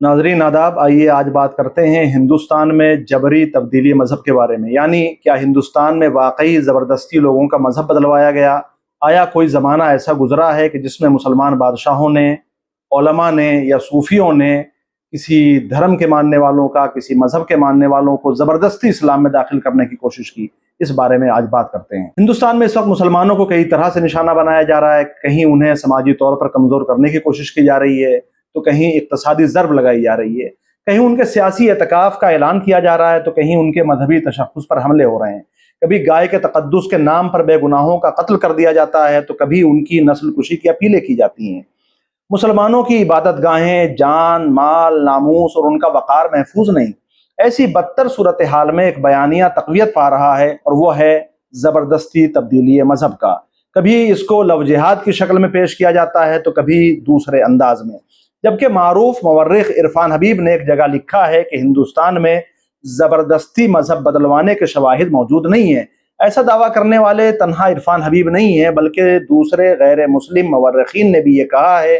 नाजरीन आदाब, आइए आज बात करते हैं हिंदुस्तान में जबरी तब्दीली मज़हब के बारे में। यानी क्या हिंदुस्तान में वाकई ज़बरदस्ती लोगों का मज़हब बदलवाया गया? आया कोई ज़माना ऐसा गुजरा है कि जिसमें मुसलमान बादशाहों ने, उलमा ने या सूफियों ने किसी धर्म के मानने वालों का, किसी मज़हब के मानने वालों को ज़बरदस्ती इस्लाम में दाखिल करने की कोशिश की? इस बारे में आज बात करते हैं। हिंदुस्तान में इस वक्त मुसलमानों को कई तरह से निशाना बनाया जा रहा है। कहीं उन्हें समाजी तौर पर कमज़ोर करने की कोशिश की जा रही है, तो कहीं इक़्तिसादी ज़रब लगाई जा रही है, कहीं उनके सियासी एतकाफ़ का ऐलान किया जा रहा है, तो कहीं उनके मजहबी तशख़्ख़ुस पर हमले हो रहे हैं। कभी गाय के तक़द्दुस के नाम पर बेगुनाहों का कत्ल कर दिया जाता है, तो कभी उनकी नस्ल कुशी की अपीलें की जाती हैं। मुसलमानों की इबादत गाहें, जान, माल, नामूस और उनका वक़ार महफूज नहीं। ऐसी बदतर सूरत हाल में एक बयानिया तक़वियत पा रहा है, और वो है ज़बरदस्ती तब्दीली मज़हब का। कभी इसको लव जिहाद की शक्ल में पेश किया जाता है, तो कभी दूसरे अंदाज में। जबकि मारूफ मवर्रिख इरफान हबीब ने एक जगह लिखा है कि हिंदुस्तान में ज़बरदस्ती मज़हब बदलवाने के शवाहिद मौजूद नहीं है। ऐसा दावा करने वाले तन्हा इरफान हबीब नहीं है, बल्कि दूसरे गैर मुस्लिम मवर्रिखीन ने भी ये कहा है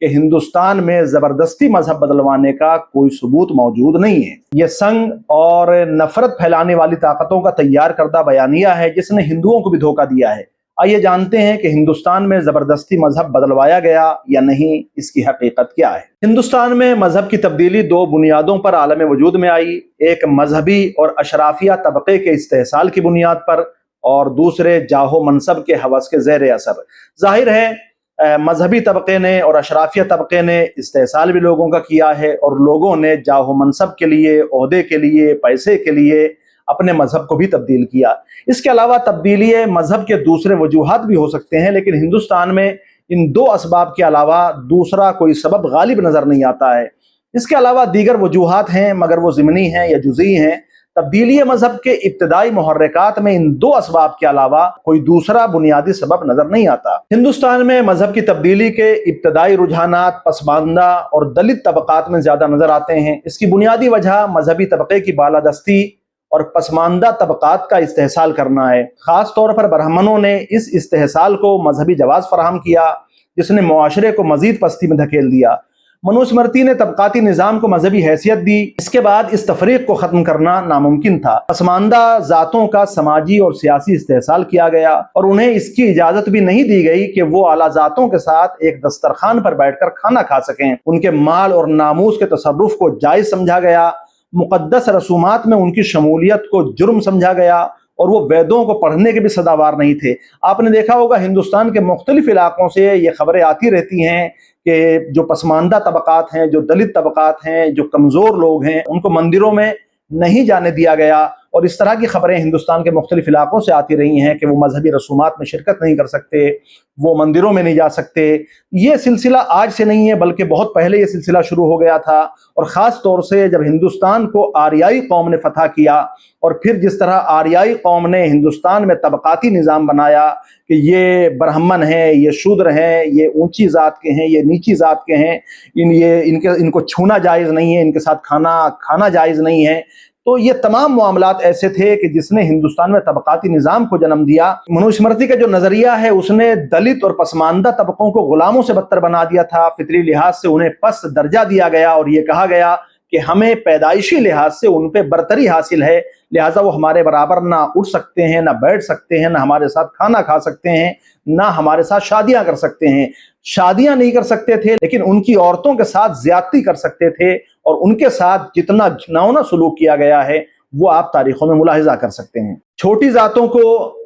कि हिंदुस्तान में ज़बरदस्ती मज़हब बदलवाने का कोई सबूत मौजूद नहीं है। ये संग और नफरत फैलाने वाली ताकतों का तैयार करदा बयानिया है, जिसने हिंदुओं को भी धोखा दिया है। आइए जानते हैं कि हिंदुस्तान में ज़बरदस्ती मज़हब बदलवाया गया या नहीं, इसकी हकीकत क्या है। हिंदुस्तान में मज़हब की तब्दीली दो बुनियादों पर आलम वजूद में आई। एक मजहबी और अशराफिया तबके के इस्तेहसाल की बुनियाद पर, और दूसरे जाहो मनसब के हवस के ज़ेर असर। जाहिर है मजहबी तबके ने और अशराफिया तबके ने इस्तेहसाल भी लोगों का किया है, और लोगों ने जाहो मनसब के लिए, ओहदे के लिए, पैसे के लिए अपने मजहब को भी तब्दील किया। इसके अलावा तब्दीली मजहब के दूसरे वजूहात भी हो सकते हैं, लेकिन हिंदुस्तान में इन दो असबाब के अलावा दूसरा कोई सबब गालिब नजर नहीं आता है। इसके अलावा दीगर वजूहात हैं, मगर वो ज़िमनी हैं या जुज़ई हैं। तब्दीली मजहब के इब्तदाई मुहर्रिकात में इन दो असबाब के अलावा कोई दूसरा बुनियादी सबब नजर नहीं आता। हिंदुस्तान में मजहब की तब्दीली के इब्तदाई रुझानात पसमानदा और दलित तबकात में ज्यादा नजर आते हैं। इसकी बुनियादी वजह मजहबी तबके की बालादस्ती और पसमानदा तबकात का इस्तेहसाल करना है। खास तौर पर ब्राह्मणों ने इस इस्तेहसाल को मजहबी जवाज फराहम किया, जिसने मुआशरे को मजीद पस्ती में धकेल दिया। मनुस्मृति ने तबकाती निज़ाम को मजहबी हैसियत दी। इसके बाद इस तफरीक को ख़त्म करना नामुमकिन था। पसमानदा ज़ातों का समाजी और सियासी इस्तेहसाल किया गया, और उन्हें इसकी इजाज़त भी नहीं दी गई कि वो आला ज़ातों के साथ एक दस्तरखान पर बैठकर खाना खा सकें। उनके माल और नामूस के तसर्रुफ को जायज़ समझा गया। मुक़द्दस रसूमात में उनकी शमूलियत को जुर्म समझा गया, और वो वेदों को पढ़ने के भी सदावार नहीं थे। आपने देखा होगा हिंदुस्तान के मुख्तलिफ इलाकों से ये खबरें आती रहती हैं कि जो पसमानदा तबकात हैं, जो दलित तबकात हैं, जो कमज़ोर लोग हैं, उनको मंदिरों में नहीं जाने दिया गया। और इस तरह की खबरें हिंदुस्तान के मुख्तलिफ इलाकों से आती रही हैं कि वो मजहबी रसूमात में शिरकत नहीं कर सकते, वो मंदिरों में नहीं जा सकते। ये सिलसिला आज से नहीं है, बल्कि बहुत पहले ये सिलसिला शुरू हो गया था। और ख़ास तौर से जब हिंदुस्तान को आर्याई कौम ने फतह किया, और फिर जिस तरह आर्याई कौम ने हिंदुस्तान में तबकाती निज़ाम बनाया कि ये ब्राह्मण हैं, ये शूद्र हैं, ये ऊंची ज़ात के हैं, ये नीची ज़ात के हैं, इनको छूना जायज़ नहीं है, इनके साथ खाना जायज़ नहीं है। तो ये तमाम मामलात ऐसे थे कि जिसने हिंदुस्तान में तबकाती निज़ाम को जन्म दिया। मनुस्मृति का जो नज़रिया है, उसने दलित और पसमानदा तबकों को गुलामों से बदतर बना दिया था। फितरी लिहाज से उन्हें पस्त दर्जा दिया गया, और ये कहा गया कि हमें पैदाइशी लिहाज से उन पे बरतरी हासिल है, लिहाजा वो हमारे बराबर ना उठ सकते हैं, ना बैठ सकते हैं, ना हमारे साथ खाना खा सकते हैं, ना हमारे साथ शादियां कर सकते हैं। शादियां नहीं कर सकते थे, लेकिन उनकी औरतों के साथ ज्यादती कर सकते थे, और उनके साथ जितना घिनौना सलूक किया गया है वो आप तारीखों में मुलाहिजा कर सकते हैं। छोटी जातों को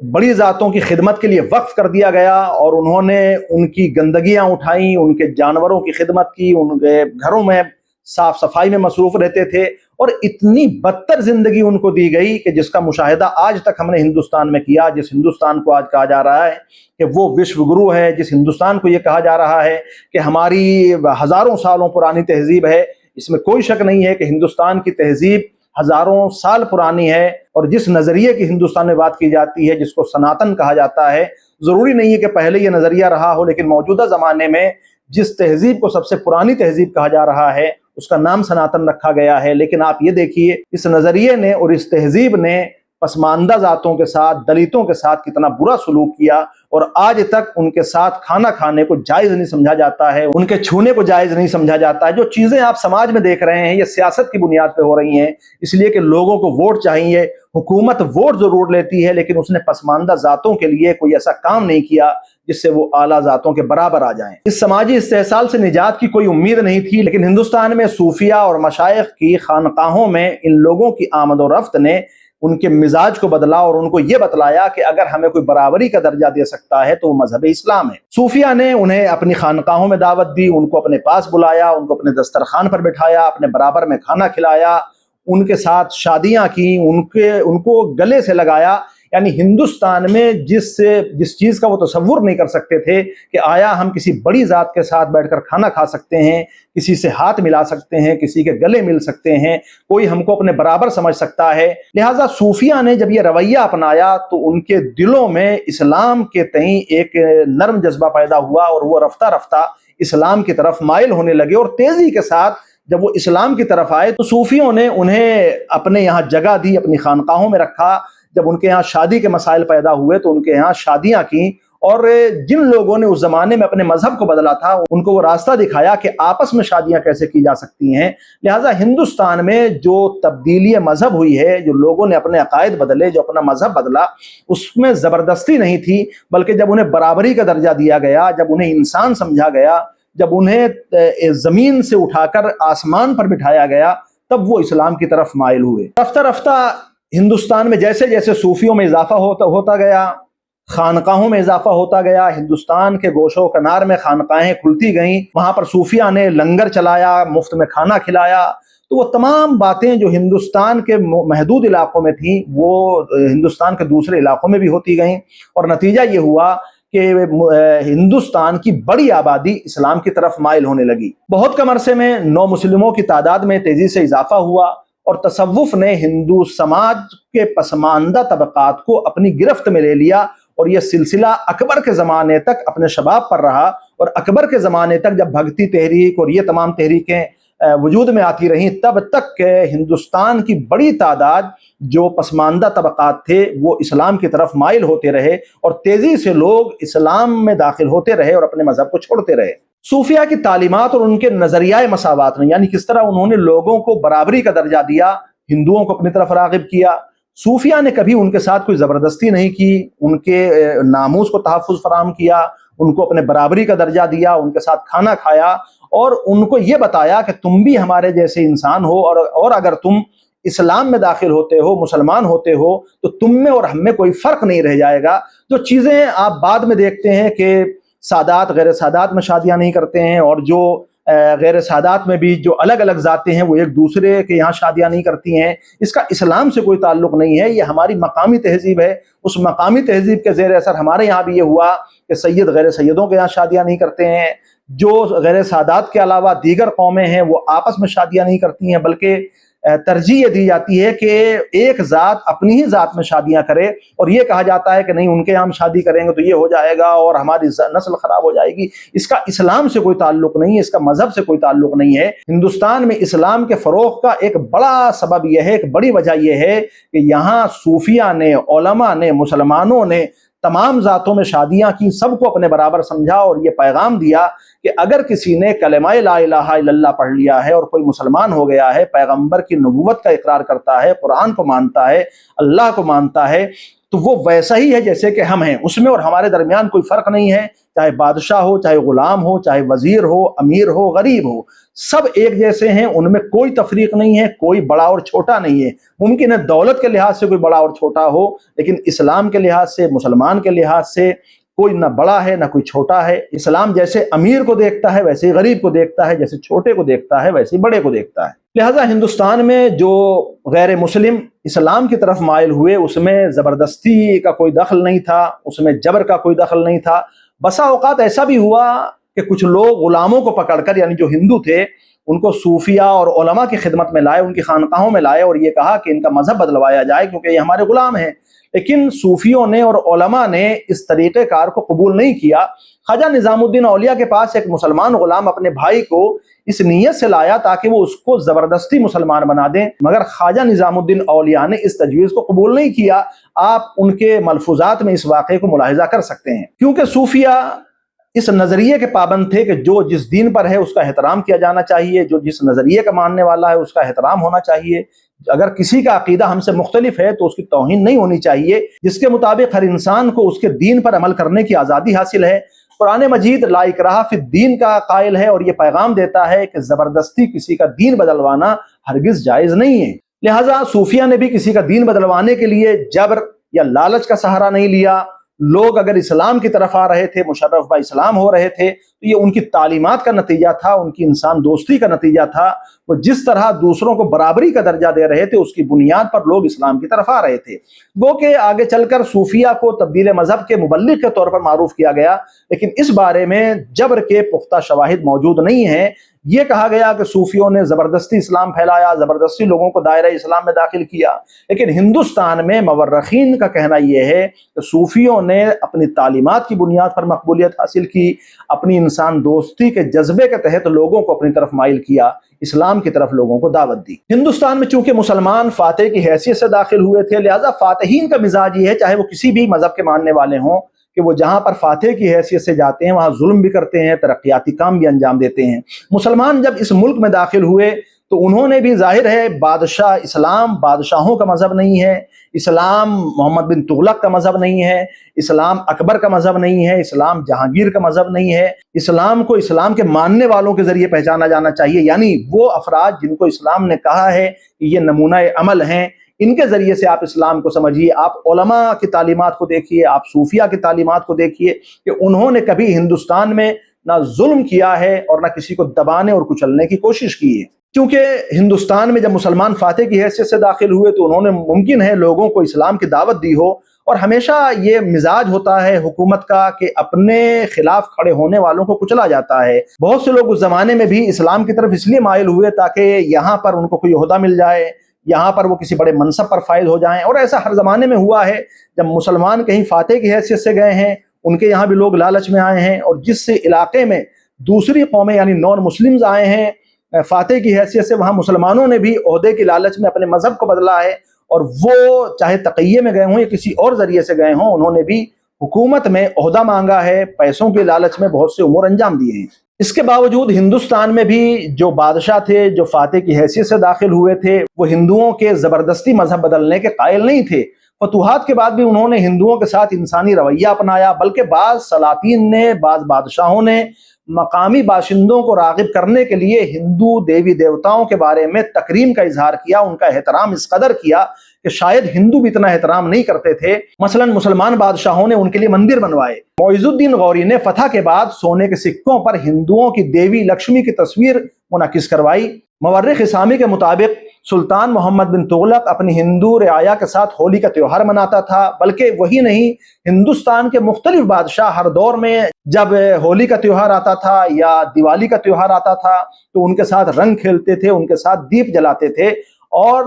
बड़ी जातों की खिदमत के लिए वक्फ कर दिया गया, और उन्होंने उनकी गंदगियां उठाई, उनके जानवरों की खिदमत की, उनके घरों में साफ सफाई में मसरूफ रहते थे, और इतनी बदतर जिंदगी उनको दी गई कि जिसका मुशाहिदा आज तक हमने हिंदुस्तान में किया। जिस हिंदुस्तान को आज कहा जा रहा है कि वो विश्व गुरु है, जिस हिंदुस्तान को ये कहा जा रहा है कि हमारी हजारों सालों पुरानी तहजीब है, इसमें कोई शक नहीं है कि हिंदुस्तान की तहजीब हजारों साल पुरानी है। और जिस नजरिए की हिंदुस्तान में बात की जाती है, जिसको सनातन कहा जाता है, जरूरी नहीं है कि पहले ये नजरिया रहा हो, लेकिन मौजूदा जमाने में जिस तहजीब को सबसे पुरानी तहजीब कहा जा रहा है, उसका नाम सनातन रखा गया है। लेकिन आप ये देखिए, इस नजरिए ने और इस तहजीब ने پسماندہ ذاتوں کے ساتھ، دلتوں کے ساتھ کتنا برا سلوک کیا، اور آج تک ان کے ساتھ کھانا کھانے کو جائز نہیں سمجھا جاتا ہے، ان کے چھونے کو جائز نہیں سمجھا جاتا ہے۔ جو چیزیں آپ سماج میں دیکھ رہے ہیں یہ سیاست کی بنیاد پہ ہو رہی ہیں، اس لیے کہ لوگوں کو ووٹ چاہیے۔ حکومت ووٹ ضرور لیتی ہے لیکن اس نے پسماندہ ذاتوں کے لیے کوئی ایسا کام نہیں کیا جس سے وہ اعلیٰ ذاتوں کے برابر آ جائیں۔ اس سماجی استحصال سے نجات کی کوئی امید نہیں تھی، لیکن ہندوستان میں صوفیہ اور مشائخ کی خانقاہوں میں ان لوگوں کی آمد و رفت نے ان کے مزاج کو بدلا اور ان کو یہ بتلایا کہ اگر ہمیں کوئی برابری کا درجہ دے سکتا ہے تو وہ مذہب اسلام ہے۔ صوفیہ نے انہیں اپنی خانقاہوں میں دعوت دی، ان کو اپنے پاس بلایا، ان کو اپنے دسترخوان پر بٹھایا، اپنے برابر میں کھانا کھلایا، ان کے ساتھ شادیاں کی، ان کو گلے سے لگایا۔ یعنی ہندوستان میں جس چیز کا وہ تصور نہیں کر سکتے تھے کہ آیا ہم کسی بڑی ذات کے ساتھ بیٹھ کر کھانا کھا سکتے ہیں، کسی سے ہاتھ ملا سکتے ہیں، کسی کے گلے مل سکتے ہیں، کوئی ہم کو اپنے برابر سمجھ سکتا ہے۔ لہٰذا صوفیہ نے جب یہ رویہ اپنایا تو ان کے دلوں میں اسلام کے تئیں ایک نرم جذبہ پیدا ہوا اور وہ رفتہ رفتہ اسلام کی طرف مائل ہونے لگے، اور تیزی کے ساتھ جب وہ اسلام کی طرف آئے تو صوفیوں نے انہیں اپنے یہاں جگہ دی، اپنی خانقاہوں میں رکھا۔ جب ان کے یہاں شادی کے مسائل پیدا ہوئے تو ان کے یہاں شادیاں کیں، اور جن لوگوں نے اس زمانے میں اپنے مذہب کو بدلا تھا ان کو وہ راستہ دکھایا کہ آپس میں شادیاں کیسے کی جا سکتی ہیں۔ لہٰذا ہندوستان میں جو تبدیلی مذہب ہوئی ہے، جو لوگوں نے اپنے عقائد بدلے، جو اپنا مذہب بدلا، اس میں زبردستی نہیں تھی، بلکہ جب انہیں برابری کا درجہ دیا گیا، جب انہیں انسان سمجھا گیا، جب انہیں زمین سے اٹھا کر آسمان پر بٹھایا گیا، تب وہ اسلام کی طرف مائل ہوئے۔ رفتہ رفتہ ہندوستان میں جیسے جیسے صوفیوں میں اضافہ ہوتا گیا، خانقاہوں میں اضافہ ہوتا گیا، ہندوستان کے گوشوں کنار میں خانقاہیں کھلتی گئیں، وہاں پر صوفیہ نے لنگر چلایا، مفت میں کھانا کھلایا، تو وہ تمام باتیں جو ہندوستان کے محدود علاقوں میں تھیں وہ ہندوستان کے دوسرے علاقوں میں بھی ہوتی گئیں، اور نتیجہ یہ ہوا کہ ہندوستان کی بڑی آبادی اسلام کی طرف مائل ہونے لگی۔ بہت کم عرصے میں نو مسلموں کی تعداد میں تیزی سے اضافہ ہوا، اور تصوف نے ہندو سماج کے پسماندہ طبقات کو اپنی گرفت میں لے لیا، اور یہ سلسلہ اکبر کے زمانے تک اپنے شباب پر رہا، اور اکبر کے زمانے تک جب بھگتی تحریک اور یہ تمام تحریکیں وجود میں آتی رہیں، تب تک کہ ہندوستان کی بڑی تعداد جو پسماندہ طبقات تھے وہ اسلام کی طرف مائل ہوتے رہے، اور تیزی سے لوگ اسلام میں داخل ہوتے رہے اور اپنے مذہب کو چھوڑتے رہے۔ صوفیہ کی تعلیمات اور ان کے نظریہ مساوات نے، یعنی کس طرح انہوں نے لوگوں کو برابری کا درجہ دیا، ہندوؤں کو اپنی طرف راغب کیا۔ صوفیہ نے کبھی ان کے ساتھ کوئی زبردستی نہیں کی، ان کے ناموس کو تحفظ فراہم کیا، ان کو اپنے برابری کا درجہ دیا، ان کے ساتھ کھانا کھایا، اور ان کو یہ بتایا کہ تم بھی ہمارے جیسے انسان ہو، اور اگر تم اسلام میں داخل ہوتے ہو، مسلمان ہوتے ہو، تو تم میں اور ہم میں کوئی فرق نہیں رہ جائے گا۔ جو چیزیں آپ بعد میں دیکھتے ہیں کہ سادات غیر سادات میں شادیاں نہیں کرتے ہیں، اور جو غیر سادات میں بھی جو الگ الگ ذاتیں ہیں وہ ایک دوسرے کے یہاں شادیاں نہیں کرتی ہیں، اس کا اسلام سے کوئی تعلق نہیں ہے، یہ ہماری مقامی تہذیب ہے۔ اس مقامی تہذیب کے زیر اثر ہمارے یہاں بھی یہ ہوا کہ سید غیر سیدوں کے یہاں شادیاں نہیں کرتے ہیں، جو غیر سادات کے علاوہ دیگر قومیں ہیں وہ آپس میں شادیاں نہیں کرتی ہیں، بلکہ ترجیح یہ دی جاتی ہے کہ ایک ذات اپنی ہی ذات میں شادیاں کرے، اور یہ کہا جاتا ہے کہ نہیں ان کے ہم شادی کریں گے تو یہ ہو جائے گا اور ہماری نسل خراب ہو جائے گی۔ اس کا اسلام سے کوئی تعلق نہیں ہے، اس کا مذہب سے کوئی تعلق نہیں ہے۔ ہندوستان میں اسلام کے فروغ کا ایک بڑا سبب یہ ہے، ایک بڑی وجہ یہ ہے کہ یہاں صوفیہ نے، علماء نے، مسلمانوں نے تمام ذاتوں میں شادیاں کی، سب کو اپنے برابر سمجھا، اور یہ پیغام دیا کہ اگر کسی نے کلمہ لا الہ الا اللہ پڑھ لیا ہے اور کوئی مسلمان ہو گیا ہے، پیغمبر کی نبوت کا اقرار کرتا ہے، قرآن کو مانتا ہے، اللہ کو مانتا ہے، تو وہ ویسا ہی ہے جیسے کہ ہم ہیں، اس میں اور ہمارے درمیان کوئی فرق نہیں ہے، چاہے بادشاہ ہو، چاہے غلام ہو، چاہے وزیر ہو، امیر ہو، غریب ہو، سب ایک جیسے ہیں، ان میں کوئی تفریق نہیں ہے، کوئی بڑا اور چھوٹا نہیں ہے۔ ممکن ہے دولت کے لحاظ سے کوئی بڑا اور چھوٹا ہو، لیکن اسلام کے لحاظ سے، مسلمان کے لحاظ سے کوئی نہ بڑا ہے نہ کوئی چھوٹا ہے۔ اسلام جیسے امیر کو دیکھتا ہے ویسے ہی غریب کو دیکھتا ہے، جیسے چھوٹے کو دیکھتا ہے ویسے ہی بڑے کو دیکھتا ہے۔ لہٰذا ہندوستان میں جو غیر مسلم اسلام کی طرف مائل ہوئے، اس میں زبردستی کا کوئی دخل نہیں تھا، اس میں جبر کا کوئی دخل نہیں تھا۔ بسا اوقات ایسا بھی ہوا کہ کچھ لوگ غلاموں کو پکڑ کر، یعنی جو ہندو تھے، ان کو صوفیہ اور علماء کی خدمت میں لائے، ان کی خانقاہوں میں لائے، اور یہ کہا کہ ان کا مذہب بدلوایا جائے کیونکہ یہ ہمارے غلام ہیں۔ لیکن صوفیوں نے اور علماء نے اس طریقہ کار کو قبول نہیں کیا۔ خواجہ نظام الدین اولیاء کے پاس ایک مسلمان غلام اپنے بھائی کو اس نیت سے لایا تاکہ وہ اس کو زبردستی مسلمان بنا دیں، مگر خواجہ نظام الدین اولیاء نے اس تجویز کو قبول نہیں کیا۔ آپ ان کے ملفوظات میں اس واقعے کو ملاحظہ کر سکتے ہیں، کیونکہ صوفیہ اس نظریے کے پابند تھے کہ جو جس دین پر ہے اس کا احترام کیا جانا چاہیے، جو جس نظریے کا ماننے والا ہے اس کا احترام ہونا چاہیے، اگر کسی کا عقیدہ ہم سے مختلف ہے تو اس کی توہین نہیں ہونی چاہیے، جس کے مطابق ہر انسان کو اس کے دین پر عمل کرنے کی آزادی حاصل ہے۔ قرآن مجید لا اکراہ فی الدین کا قائل ہے اور یہ پیغام دیتا ہے کہ زبردستی کسی کا دین بدلوانا ہرگز جائز نہیں ہے۔ لہٰذا صوفیہ نے بھی کسی کا دین بدلوانے کے لیے جبر یا لالچ کا سہارا نہیں لیا۔ لوگ اگر اسلام کی طرف آ رہے تھے، مشرف با اسلام ہو رہے تھے، تو یہ ان کی تعلیمات کا نتیجہ تھا، ان کی انسان دوستی کا نتیجہ تھا۔ وہ جس طرح دوسروں کو برابری کا درجہ دے رہے تھے، اس کی بنیاد پر لوگ اسلام کی طرف آ رہے تھے۔ گو کہ آگے چل کر صوفیہ کو تبدیل مذہب کے مبلغ کے طور پر معروف کیا گیا، لیکن اس بارے میں جبر کے پختہ شواہد موجود نہیں ہیں۔ یہ کہا گیا کہ صوفیوں نے زبردستی اسلام پھیلایا، زبردستی لوگوں کو دائرہ اسلام میں داخل کیا، لیکن ہندوستان میں مورخین کا کہنا یہ ہے کہ صوفیوں نے اپنی تعلیمات کی بنیاد پر مقبولیت حاصل کی، اپنی انسان دوستی کے جذبے کے تحت لوگوں کو اپنی طرف مائل کیا، اسلام کی طرف لوگوں کو دعوت دی۔ ہندوستان میں چونکہ مسلمان فاتح کی حیثیت سے داخل ہوئے تھے، لہٰذا فاتحین کا مزاج یہ ہے، چاہے وہ کسی بھی مذہب کے ماننے والے ہوں، کہ وہ جہاں پر فاتح کی حیثیت سے جاتے ہیں وہاں ظلم بھی کرتے ہیں، ترقیاتی کام بھی انجام دیتے ہیں۔ مسلمان جب اس ملک میں داخل ہوئے تو انہوں نے بھی، ظاہر ہے، بادشاہ اسلام بادشاہوں کا مذہب نہیں ہے، اسلام محمد بن تغلق کا مذہب نہیں ہے، اسلام اکبر کا مذہب نہیں ہے، اسلام جہانگیر کا مذہب نہیں ہے۔ اسلام کو اسلام کے ماننے والوں کے ذریعے پہچانا جانا چاہیے، یعنی وہ افراد جن کو اسلام نے کہا ہے کہ یہ نمونہ عمل ہیں، ان کے ذریعے سے آپ اسلام کو سمجھیے۔ آپ علماء کی تعلیمات کو دیکھیے، آپ صوفیہ کی تعلیمات کو دیکھیے کہ انہوں نے کبھی ہندوستان میں نہ ظلم کیا ہے اور نہ کسی کو دبانے اور کچلنے کی کوشش کی ہے۔ کیونکہ ہندوستان میں جب مسلمان فاتح کی حیثیت سے داخل ہوئے تو انہوں نے ممکن ہے لوگوں کو اسلام کی دعوت دی ہو، اور ہمیشہ یہ مزاج ہوتا ہے حکومت کا کہ اپنے خلاف کھڑے ہونے والوں کو کچلا جاتا ہے۔ بہت سے لوگ اس زمانے میں بھی اسلام کی طرف اس لیے مائل ہوئے تاکہ یہاں پر ان کو کوئی عہدہ مل جائے، یہاں پر وہ کسی بڑے منصب پر فائز ہو جائیں، اور ایسا ہر زمانے میں ہوا ہے۔ جب مسلمان کہیں فاتح کی حیثیت سے گئے ہیں، ان کے یہاں بھی لوگ لالچ میں آئے ہیں، اور جس سے علاقے میں دوسری قومیں یعنی نان مسلمز آئے ہیں فاتح کی حیثیت سے، وہاں مسلمانوں نے بھی عہدے کی لالچ میں اپنے مذہب کو بدلا ہے، اور وہ چاہے تقیے میں گئے ہوں یا کسی اور ذریعے سے گئے ہوں، انہوں نے بھی حکومت میں عہدہ مانگا ہے، پیسوں کی لالچ میں بہت سے امور انجام دیے ہیں۔ اس کے باوجود ہندوستان میں بھی جو بادشاہ تھے، جو فاتح کی حیثیت سے داخل ہوئے تھے، وہ ہندوؤں کے زبردستی مذہب بدلنے کے قائل نہیں تھے۔ فتوحات کے بعد بھی انہوں نے ہندوؤں کے ساتھ انسانی رویہ اپنایا، بلکہ بعض سلاطین نے، بعض بادشاہوں نے مقامی باشندوں کو راغب کرنے کے لیے ہندو دیوی دیوتاؤں کے بارے میں تکریم کا اظہار کیا، ان کا احترام اس قدر کیا کہ شاید ہندو بھی اتنا احترام نہیں کرتے تھے۔ مثلا مسلمان بادشاہوں نے ان کے لیے مندر بنوائے۔ معز الدین غوری نے فتح کے بعد سونے کے سکوں پر ہندوؤں کی دیوی لکشمی کی تصویر منعکس کروائی۔ مورخ اسلامی کے مطابق سلطان محمد بن تغلق اپنی ہندو رعایا کے ساتھ ہولی کا تیوہار مناتا تھا، بلکہ وہی نہیں، ہندوستان کے مختلف بادشاہ ہر دور میں جب ہولی کا تیوہار آتا تھا یا دیوالی کا تیوہار آتا تھا تو ان کے ساتھ رنگ کھیلتے تھے، ان کے ساتھ دیپ جلاتے تھے، اور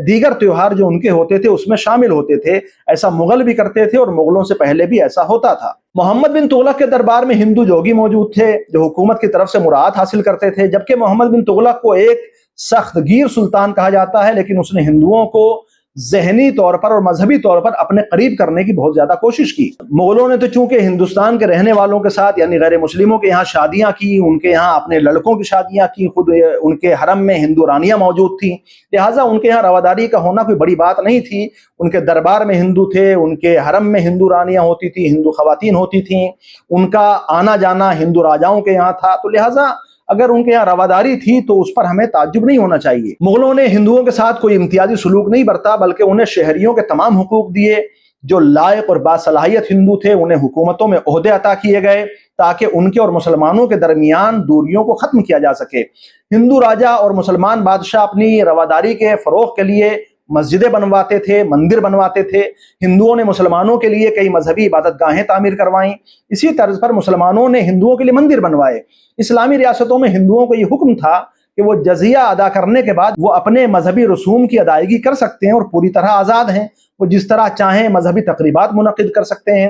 دیگر تیوہار جو ان کے ہوتے تھے اس میں شامل ہوتے تھے۔ ایسا مغل بھی کرتے تھے، اور مغلوں سے پہلے بھی ایسا ہوتا تھا۔ محمد بن تغلق کے دربار میں ہندو جوگی موجود تھے جو حکومت کی طرف سے مراعات حاصل کرتے تھے، جبکہ محمد بن تغلق کو ایک سخت گیر سلطان کہا جاتا ہے، لیکن اس نے ہندوؤں کو ذہنی طور پر اور مذہبی طور پر اپنے قریب کرنے کی بہت زیادہ کوشش کی۔ مغلوں نے تو چونکہ ہندوستان کے رہنے والوں کے ساتھ یعنی غیر مسلموں کے یہاں شادیاں کی، ان کے یہاں اپنے لڑکوں کی شادیاں کی، خود ان کے حرم میں ہندو رانیاں موجود تھیں، لہٰذا ان کے یہاں رواداری کا ہونا کوئی بڑی بات نہیں تھی۔ ان کے دربار میں ہندو تھے، ان کے حرم میں ہندو رانیاں ہوتی تھیں، ہندو خواتین ہوتی تھیں، ان کا آنا جانا ہندو راجاؤں کے یہاں تھا، تو لہٰذا اگر ان کے یہاں رواداری تھی تو اس پر ہمیں تعجب نہیں ہونا چاہیے۔ مغلوں نے ہندوؤں کے ساتھ کوئی امتیازی سلوک نہیں برتا، بلکہ انہیں شہریوں کے تمام حقوق دیے۔ جو لائق اور باصلاحیت ہندو تھے انہیں حکومتوں میں عہدے عطا کیے گئے تاکہ ان کے اور مسلمانوں کے درمیان دوریوں کو ختم کیا جا سکے۔ ہندو راجا اور مسلمان بادشاہ اپنی رواداری کے فروغ کے لیے مسجدیں بنواتے تھے، مندر بنواتے تھے۔ ہندوؤں نے مسلمانوں کے لیے کئی مذہبی عبادت گاہیں تعمیر کروائیں، اسی طرز پر مسلمانوں نے ہندوؤں کے لیے مندر بنوائے۔ اسلامی ریاستوں میں ہندوؤں کو یہ حکم تھا کہ وہ جزیہ ادا کرنے کے بعد وہ اپنے مذہبی رسوم کی ادائیگی کر سکتے ہیں اور پوری طرح آزاد ہیں، وہ جس طرح چاہیں مذہبی تقریبات منعقد کر سکتے ہیں۔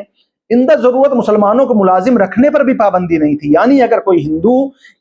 इंदा ज़रूरत मुसलमानों को मुलाजिम रखने पर भी पाबंदी नहीं थी। यानी अगर कोई हिंदू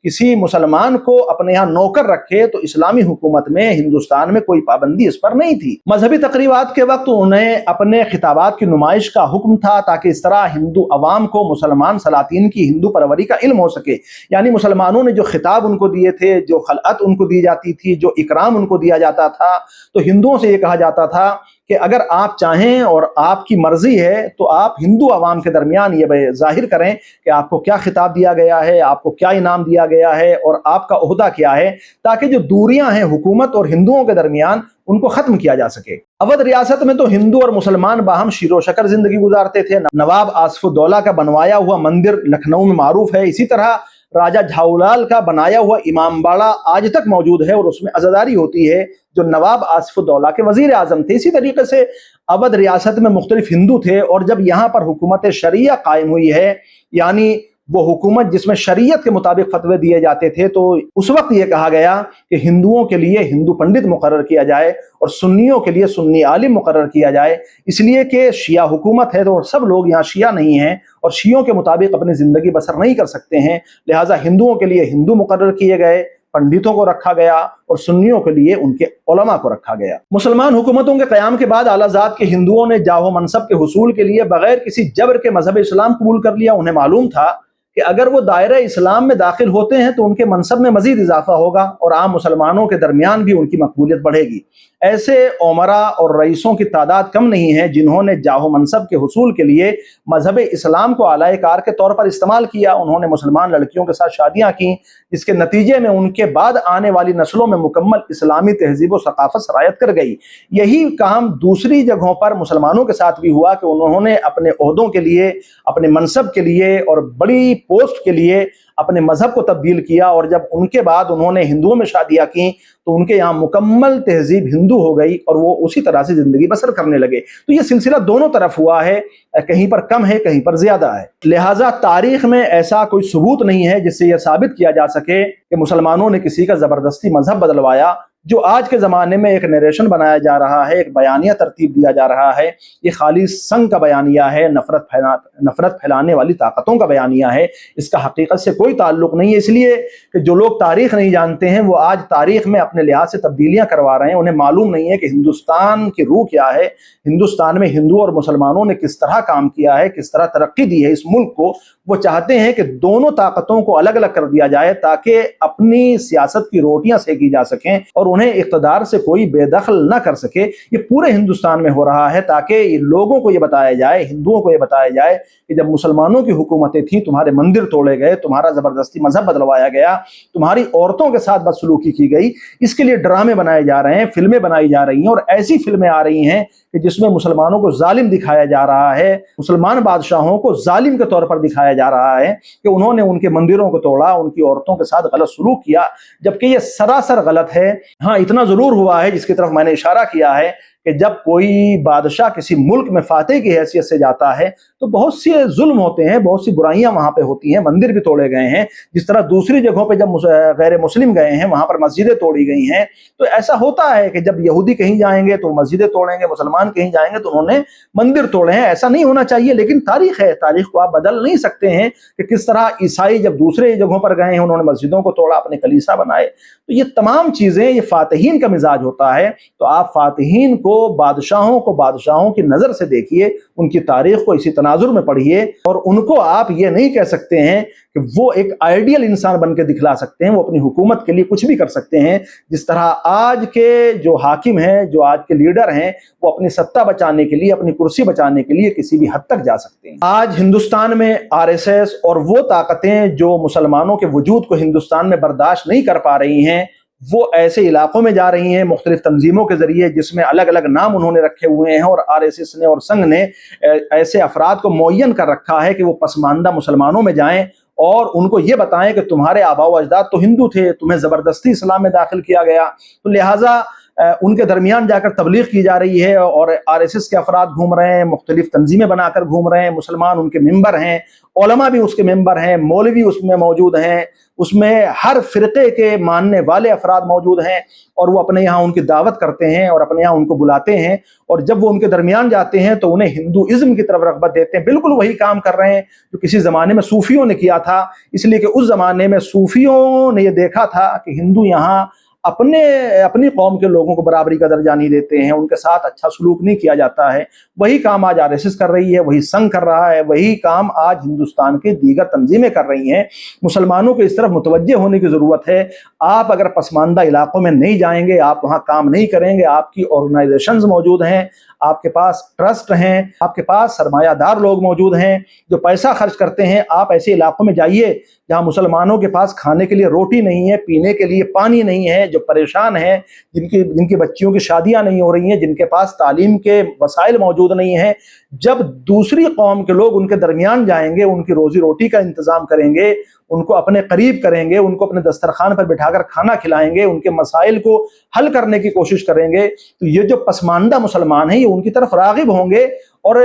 किसी मुसलमान को अपने यहाँ नौकर रखे तो इस्लामी हुकूमत में हिंदुस्तान में कोई पाबंदी इस पर नहीं थी। मजहबी तकरीबात के वक्त उन्हें अपने खिताबात की नुमाइश का हुक्म था ताकि इस तरह हिंदू अवाम को मुसलमान सलातीन की हिंदू परवरी का इल्म हो सके। यानी मुसलमानों ने जो खिताब उनको दिए थे, जो खलअत उनको दी जाती थी, जो इकराम उनको दिया जाता था, तो हिंदुओं से ये कहा जाता था कि अगर आप चाहें और आपकी मर्जी है तो आप हिंदू अवाम के दरमियान ये जाहिर करें कि आपको क्या खिताब दिया गया है, आपको क्या इनाम दिया गया है और आपका ओहदा क्या है, ताकि जो दूरियां हैं हुकूमत और हिंदुओं के दरमियान उनको खत्म किया जा सके। अवध रियासत में तो हिंदू और मुसलमान बाहम शीरो शकर जिंदगी गुजारते थे। नवाब आसफुद्दौला का बनवाया हुआ मंदिर लखनऊ में मारूफ है। इसी तरह राजा झाऊलाल का बनाया हुआ इमामबाड़ा आज तक मौजूद है और उसमें अज़ादारी होती है जो नवाब आसफुद्दौला के वजीर आजम थे। इसी तरीके से अवध रियासत में मुख्तलिफ हिंदू थे और जब यहाँ पर हुकूमत शरिया कायम हुई है, यानी वो हुकूमत जिसमें शरीयत के मुताबिक फतवे दिए जाते थे, तो उस वक्त ये कहा गया कि हिंदुओं के लिए हिंदू पंडित मुकर्रर किया जाए और सुन्नियों के लिए सुन्नी आलिम मुकर्रर किया जाए, इसलिए कि शिया हुकूमत है तो सब लोग यहाँ शिया नहीं हैं और शियों के मुताबिक अपनी ज़िंदगी बसर नहीं कर सकते हैं। लिहाजा हिंदुओं के लिए हिंदू मुकर्रर किए गए, पंडितों को रखा गया और सुन्नियों के लिए उनके उलमा को रखा गया। मुसलमान हुकूमतों के क़याम के बाद आलाजात के हिंदुओं ने जाहो मनसब के हुसूल के लिए बगैर किसी जबर के मजहब इस्लाम कबूल कर लिया। उन्हें मालूम था कि अगर वो दायरा इस्लाम में दाखिल होते हैं तो उनके मनसब में मजीद इजाफा होगा और आम मुसलमानों के दरमियान भी उनकी मकबूलियत बढ़ेगी। ऐसे उमरा और रईसों की तादाद कम नहीं है जिन्होंने जाहो मनसब के हुसूल के लिए मजहब इस्लाम को आलाए कार के तौर पर इस्तेमाल किया। उन्होंने मुसलमान लड़कियों के साथ शादियाँ की, जिसके नतीजे में उनके बाद आने वाली नस्लों में मुकम्मल इस्लामी तहजीब और सकाफत सरायत कर गई। यही काम दूसरी जगहों पर मुसलमानों के साथ भी हुआ कि उन्होंने अपने ओहदों के लिए, अपने मनसब के लिए और बड़ी पोस्ट के लिए अपने मजहब को तब्दील किया और जब उनके बाद उन्होंने हिंदुओं में शादियां की तो उनके यहाँ मुकम्मल तहजीब हिंदू हो गई और वो उसी तरह से जिंदगी बसर करने लगे। तो ये सिलसिला दोनों तरफ हुआ है, कहीं पर कम है, कहीं पर ज्यादा है। लिहाजा तारीख में ऐसा कोई सबूत नहीं है जिससे यह साबित किया जा सके कि मुसलमानों ने किसी का जबरदस्ती मजहब बदलवाया। जो आज के ज़माने में एक नरेशन बनाया जा रहा है, एक बयानिया तरतीब दिया जा रहा है, ये खाली संग का बयानिया है, नफरत फैलाने वाली ताकतों का बयानिया है। इसका हकीकत से कोई ताल्लुक नहीं है, इसलिए कि जो लोग तारीख नहीं जानते हैं वो आज तारीख में अपने लिहाज से तब्दीलियां करवा रहे हैं। उन्हें मालूम नहीं है कि हिंदुस्तान की रूह क्या है, हिंदुस्तान में हिंदू और मुसलमानों ने किस तरह काम किया है, किस तरह तरक्की दी है इस मुल्क को। वो चाहते हैं कि दोनों ताकतों को अलग अलग कर दिया जाए ताकि अपनी सियासत की रोटियां सेकी जा सकें और उन्हें इक़्तिदार से कोई बेदखल न कर सके। ये पूरे हिंदुस्तान में हो रहा है ताकि लोगों को ये बताया जाए, हिंदुओं को ये बताया जाए कि जब मुसलमानों की हुकूमतें थीं, तुम्हारे मंदिर तोड़े गए, तुम्हारा ज़बरदस्ती मजहब बदलवाया गया, तुम्हारी औरतों के साथ बदसलूकी की गई। इसके लिए ड्रामे बनाए जा रहे हैं, फिल्में बनाई जा रही हैं और ऐसी फिल्में आ रही हैं कि जिसमें मुसलमानों को जालिम दिखाया जा रहा है, मुसलमान बादशाहों को जालिम के तौर पर दिखाया जा रहा है कि उन्होंने उनके मंदिरों को तोड़ा, उनकी औरतों के साथ गलत सलूक किया, जबकि ये सरासर गलत है। हाँ, इतना जरूर हुआ है जिसकी तरफ मैंने इशारा किया है कि जब कोई बादशाह किसी मुल्क में फातेह की हैसियत से जाता है तो बहुत से जुल्म होते हैं, बहुत सी बुराइयां वहां पे होती हैं, मंदिर भी तोड़े गए हैं। जिस तरह दूसरी जगहों पे जब गैर मुस्लिम गए हैं वहां पर मस्जिदें तोड़ी गई हैं। तो ऐसा होता है कि जब यहूदी कहीं जाएंगे तो मस्जिदें तोड़ेंगे, मुसलमान कहीं जाएंगे तो उन्होंने मंदिर तोड़े हैं। ऐसा नहीं होना चाहिए, लेकिन तारीख है, तारीख को आप बदल नहीं सकते हैं कि किस तरह ईसाई जब दूसरे जगहों पर गए हैं उन्होंने मस्जिदों को तोड़ा, अपने कलीसा बनाए। तो ये तमाम चीजें, ये फातिहीन का मिजाज होता है। तो आप फातिहीन को, बादशाहों की नजर से देखिए, उनकी तारीख को इसी तनाजुर में पढ़िए और उनको आप ये नहीं कह सकते हैं कि वो एक आइडियल इंसान बन के दिखला सकते हैं, वो अपनी हुकूमत के लिए कुछ भी कर सकते हैं। जिस तरह आज के जो हाकिम हैं, जो आज के लीडर हैं, वो अपनी सत्ता बचाने के लिए, अपनी कुर्सी बचाने के लिए किसी भी हद तक जा सकते हैं। आज हिंदुस्तान में आरएसएस और वो ताकतें जो मुसलमानों के वजूद को हिंदुस्तान में बर्दाश्त नहीं कर पा रही हैं, वो ऐसे इलाकों में जा रही हैं मुख्तलिफ तंजीमों के जरिए जिसमें अलग अलग नाम उन्होंने रखे हुए हैं और आरएसएस ने और संघ ने ऐसे अफराद को मुअय्यन कर रखा है कि वो पसमानदा मुसलमानों में जाएं और उनको ये बताएं कि तुम्हारे आबा व अजदाद तो हिंदू थे, तुम्हें ज़बरदस्ती इस्लाम में दाखिल किया गया। तो लिहाजा उनके दरमियान जाकर तबलीग की जा रही है और आरएसएस के अफराद घूम रहे हैं, मुख्तलिफ तंजीमें बनाकर घूम रहे हैं, मुसलमान उनके मेंबर हैं, उलमा भी उसके मेंबर हैं, मौलवी उसमें मौजूद हैं, उसमें हर फ़िरक़े के मानने वाले अफराद मौजूद हैं और वो अपने यहाँ उनकी दावत करते हैं और अपने यहाँ उनको बुलाते हैं, और जब वो उनके दरमियान जाते हैं तो उन्हें हिंदुइज़्म की तरफ रग़बत देते हैं। बिल्कुल वही काम कर रहे हैं जो किसी ज़माने में सूफ़ियों ने किया था, इसलिए कि उस ज़माने में सूफ़ियों ने ये देखा था कि हिंदू यहाँ अपनी कौम के लोगों को बराबरी का दर्जा नहीं देते हैं, उनके साथ अच्छा सलूक नहीं किया जाता है। वही काम आज आरएसएस कर रही है, वही संघ कर रहा है, वही काम आज हिंदुस्तान के दीगर तंजीमें कर रही हैं। मुसलमानों को इस तरफ मुतवज्जे होने की ज़रूरत है। आप अगर पसमानदा इलाकों में नहीं जाएंगे, आप वहाँ काम नहीं करेंगे, आपकी ऑर्गेनाइजेशंस मौजूद हैं, आपके पास ट्रस्ट हैं, आपके पास सरमायादार लोग मौजूद हैं जो पैसा खर्च करते हैं। आप ऐसे इलाकों में जाइए जहाँ मुसलमानों के पास खाने के लिए रोटी नहीं है, पीने के लिए पानी नहीं है, जो परेशान हैं, जिनकी बच्चियों की शादियां नहीं हो रही हैं, जिनके पास तालीम के वसाइल मौजूद नहीं हैं। जब दूसरी कौम के लोग उनके दरमियान जाएंगे, उनकी रोजी रोटी का इंतज़ाम करेंगे, उनको अपने करीब करेंगे, उनको अपने दस्तरखान पर बिठाकर खाना खिलाएंगे, उनके मसाइल को हल करने की कोशिश करेंगे, तो ये जो पसमानदा मुसलमान हैं ये उनकी तरफ राग़िब होंगे। और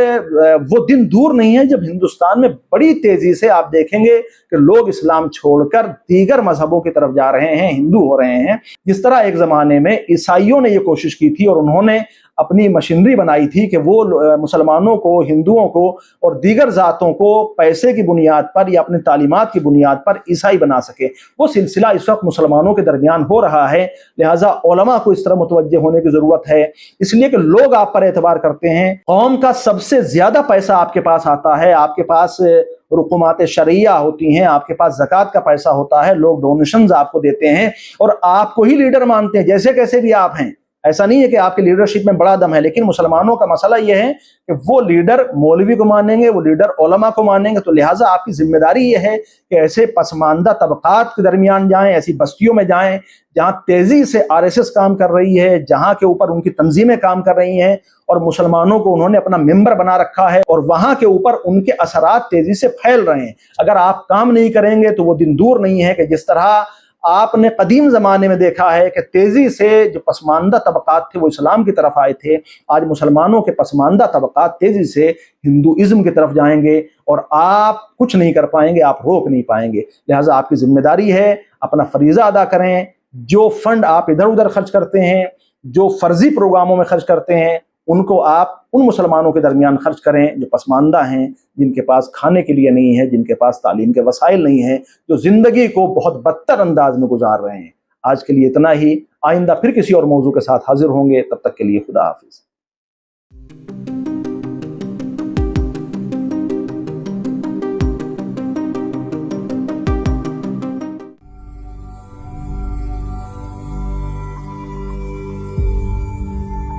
वो दिन दूर नहीं है जब हिंदुस्तान में बड़ी तेज़ी से आप देखेंगे कि लोग इस्लाम छोड़कर दीगर मजहबों की तरफ जा रहे हैं, हिंदू हो रहे हैं। जिस तरह एक ज़माने में ईसाइयों ने ये कोशिश की थी और उन्होंने अपनी मशीनरी बनाई थी कि वो मुसलमानों को, हिंदुओं को और दीगर ज़ातों को पैसे की बुनियाद पर या अपनी तालीमात की बुनियाद पर ईसाई बना सके, वो सिलसिला इस वक्त मुसलमानों के दरमियान हो रहा है। लिहाजा उलमा को इस तरह मुतवज्जे होने की ज़रूरत है, इसलिए कि लोग आप पर एतबार करते हैं। कौम का सबसे ज़्यादा पैसा आपके पास आता है, आपके पास रुकुमात शरिया होती हैं, आपके पास ज़कात का पैसा होता है, लोग डोनेशंस आपको देते हैं और आपको ही लीडर मानते हैं, जैसे कैसे भी आप हैं। ऐसा नहीं है कि आपकी लीडरशिप में बड़ा दम है, लेकिन मुसलमानों का मसला यह है कि वो लीडर मौलवी को मानेंगे, वो लीडर उलमा को मानेंगे। तो लिहाजा आपकी जिम्मेदारी यह है कि ऐसे पसमानदा तबकात के दरमियान जाएं, ऐसी बस्तियों में जाएं जहां तेजी से आरएसएस काम कर रही है, जहां के ऊपर उनकी तंजीमें काम कर रही हैं और मुसलमानों को उन्होंने अपना मेंबर बना रखा है और वहां के ऊपर उनके असरात तेजी से फैल रहे हैं। अगर आप काम नहीं करेंगे तो वो दिन दूर नहीं है कि जिस तरह आपने कदीम ज़माने में देखा है कि तेज़ी से जो पसमानदा तबकात थे वो इस्लाम की तरफ आए थे, आज मुसलमानों के पसमानदा तबकात तेज़ी से हिंदुइज़्म की तरफ जाएंगे और आप कुछ नहीं कर पाएंगे, आप रोक नहीं पाएंगे। लिहाजा आपकी ज़िम्मेदारी है अपना फरीज़ा अदा करें। जो फंड आप इधर उधर खर्च करते हैं, जो फ़र्ज़ी प्रोग्रामों में खर्च करते हैं, उनको आप उन मुसलमानों के दरमियान खर्च करें जो पसमानदा हैं, जिनके पास खाने के लिए नहीं है, जिनके पास तालीम के वसाइल नहीं हैं, जो ज़िंदगी को बहुत बदतर अंदाज में गुजार रहे हैं। आज के लिए इतना ही, आइंदा फिर किसी और मौजू के साथ हाजिर होंगे, तब तक के लिए खुदा हाफिज़।